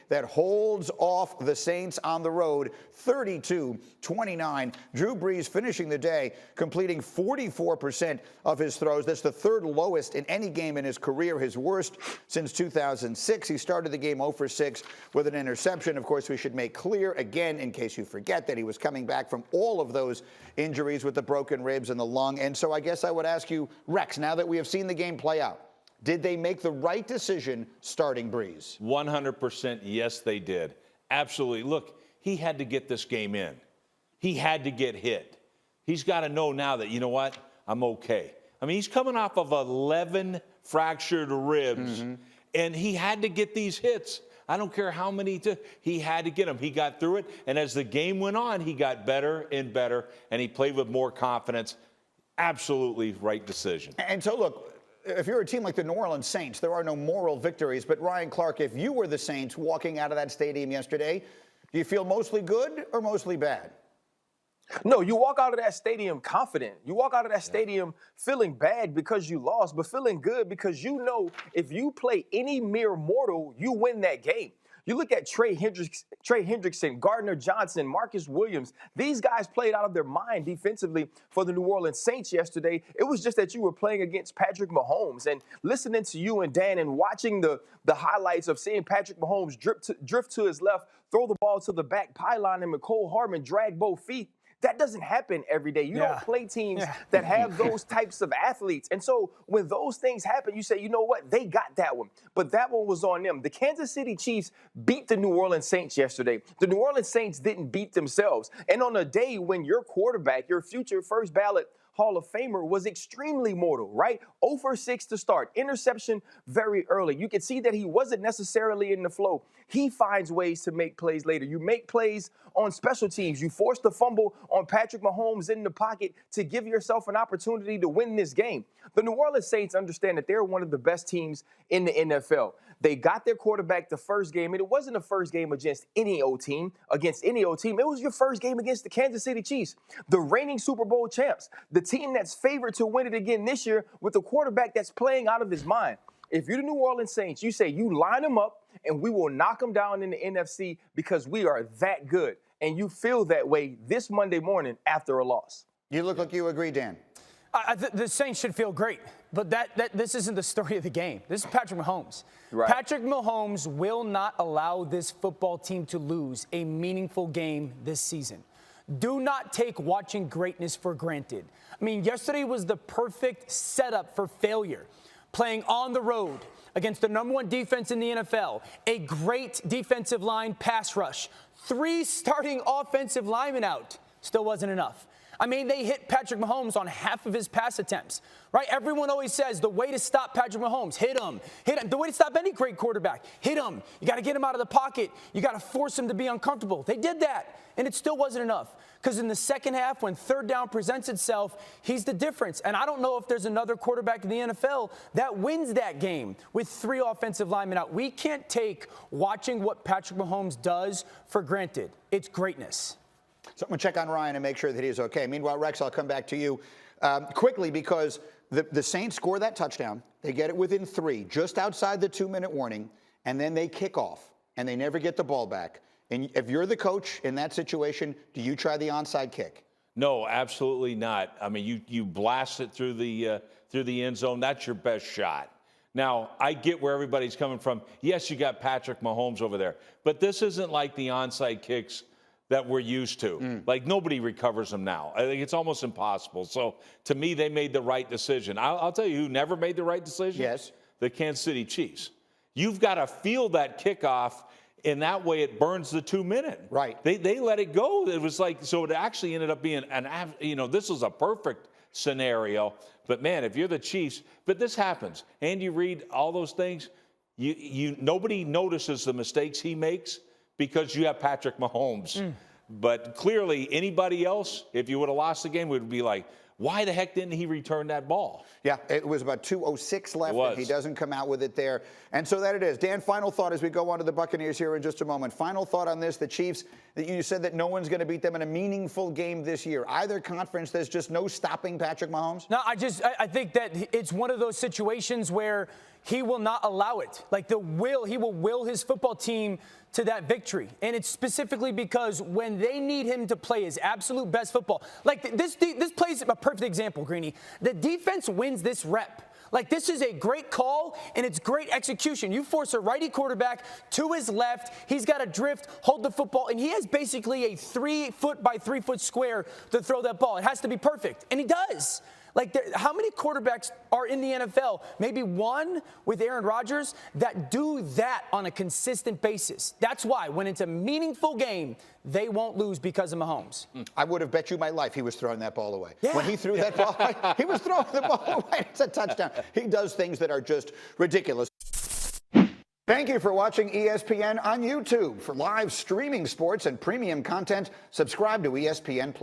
that holds off the Saints on the road 32-29. Drew Brees finishing the day completing 44% of his throws. That's the third lowest in any game in his career, his worst since 2006. He started the game 0 for 6 with an interception. Of course, we should make clear again, in case you forget, that he was coming back from all of those injuries with the broken ribs and the lung. And so I guess I would ask you, Rex, now that we have seen the game play out, did they make the right decision starting Brees? 100% yes, they did. Absolutely. Look, he had to get this game in. He had to get hit. He's got to know now that, you know what, I'm okay. I mean, he's coming off of 11 fractured ribs, and he had to get these hits. I don't care how many, he had to get them. He got through it, and as the game went on, he got better and better, and he played with more confidence. Absolutely right decision. And so, look, if you're a team like the New Orleans Saints, there are no moral victories. But, Ryan Clark, if you were the Saints walking out of that stadium yesterday, do you feel mostly good or mostly bad? No, you walk out of that stadium confident. You walk out of that stadium feeling bad because you lost, but feeling good because you know if you play any mere mortal, you win that game. You look at Trey Hendrickson, Gardner Johnson, Marcus Williams. These guys played out of their mind defensively for the New Orleans Saints yesterday. It was just that you were playing against Patrick Mahomes. And listening to you and Dan and watching the highlights of seeing Patrick Mahomes drift to his left, throw the ball to the back pylon, and Mecole Hardman drag both feet. That doesn't happen every day. You don't play teams that have those types of athletes. And so when those things happen, you say, you know what? They got that one. But that one was on them. The Kansas City Chiefs beat the New Orleans Saints yesterday. The New Orleans Saints didn't beat themselves. And on a day when your quarterback, your future first ballot Hall of Famer, was extremely mortal, right? 0 for 6 to start. Interception very early. You could see that he wasn't necessarily in the flow. He finds ways to make plays later. You make plays on special teams. You force the fumble on Patrick Mahomes in the pocket to give yourself an opportunity to win this game. The New Orleans Saints understand that they're one of the best teams in the NFL. They got their quarterback the first game, and it wasn't the first game against any old team. It was your first game against the Kansas City Chiefs, the reigning Super Bowl champs, the team that's favored to win it again this year with a quarterback that's playing out of his mind. If you're the New Orleans Saints, you say you line them up and we will knock them down in the NFC because we are that good. And you feel that way this Monday morning after a loss. You look like you agree, Dan. The Saints should feel great, but this isn't the story of the game. This is Patrick Mahomes. Right. Patrick Mahomes will not allow this football team to lose a meaningful game this season. Do not take watching greatness for granted. I mean, yesterday was the perfect setup for failure. Playing on the road against the #1 defense in the NFL, a great defensive line pass rush, 3 starting offensive linemen out. Still wasn't enough. I mean, they hit Patrick Mahomes on half of his pass attempts, right? Everyone always says the way to stop Patrick Mahomes, hit him. The way to stop any great quarterback, hit him. You got to get him out of the pocket. You got to force him to be uncomfortable. They did that, and it still wasn't enough. Because in the second half, when third down presents itself, he's the difference. And I don't know if there's another quarterback in the NFL that wins that game with 3 offensive linemen out. We can't take watching what Patrick Mahomes does for granted. It's greatness. So I'm going to check on Ryan and make sure that he's okay. Meanwhile, Rex, I'll come back to you quickly because the Saints score that touchdown. They get it within 3, just outside the 2-minute warning, and then they kick off, and they never get the ball back. And if you're the coach in that situation, do you try the onside kick? No, absolutely not. I mean, you blast it through the end zone. That's your best shot. Now, I get where everybody's coming from. Yes, you got Patrick Mahomes over there, but this isn't like the onside kicks that we're used to. Like, nobody recovers them now. I think it's almost impossible. So, to me, they made the right decision. I'll tell you who never made the right decision. Yes. The Kansas City Chiefs. You've got to feel that kickoff, and that way it burns the 2-minute. Right. They let it go. It was like, so it actually ended up being this was a perfect scenario. But, man, if you're the Chiefs, but this happens. Andy Reid, all those things, nobody notices the mistakes he makes, because you have Patrick Mahomes. But clearly, anybody else, if you would have lost the game, would be like, why the heck didn't he return that ball? Yeah, it was about 2:06 left, and he doesn't come out with it there. And so that it is. Dan, final thought as we go on to the Buccaneers here in just a moment. Final thought on this, the Chiefs, you said that no one's going to beat them in a meaningful game this year. Either conference, there's just no stopping Patrick Mahomes? No, I think that it's one of those situations where he will not allow it. Like he will will his football team to that victory. And it's specifically because when they need him to play his absolute best football, like this plays a perfect example, Greeny. The defense wins this rep. Like, this is a great call, and it's great execution. You force a righty quarterback to his left. He's got to drift, hold the football, and he has basically a 3-foot by 3-foot square to throw that ball. It has to be perfect, and he does. Like, how many quarterbacks are in the NFL? Maybe one with Aaron Rodgers that do that on a consistent basis. That's why when it's a meaningful game, they won't lose because of Mahomes. I would have bet you my life he was throwing that ball away. Yeah. When he threw that ball away, he was throwing the ball away. It's a touchdown. He does things that are just ridiculous. Thank you for watching ESPN on YouTube. For live streaming sports and premium content, subscribe to ESPN+.